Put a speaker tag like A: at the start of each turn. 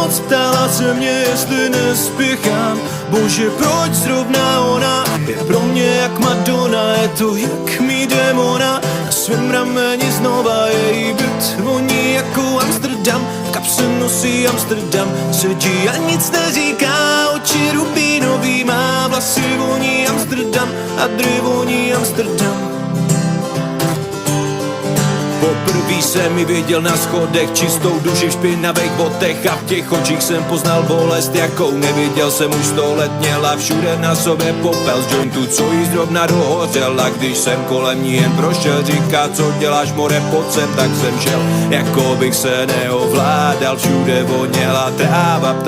A: noc, ptala se mě, jestli nespěchám. Bože, proč zrovna ona je pro mě jak Madonna, je to jak mý démona. Na svém rameni znova její byt voní jako Amsterdam, v kapse nosí Amsterdam, sedí a nic neříká, oči rubínový má, vlasy voní Amsterdam a dry voní Amsterdam. Poprvý jsem mi viděl na schodech, čistou duši v špinavých botech a v těch očích jsem poznal bolest, jakou neviděl jsem už 100 let. Měla všude na sobě popel z jointu, co jí zrovna dohořela. Když jsem kolem ní jen prošel, říká, co děláš more, pojď sem, tak jsem šel, jako bych se neovládal. Všude voněla tráva,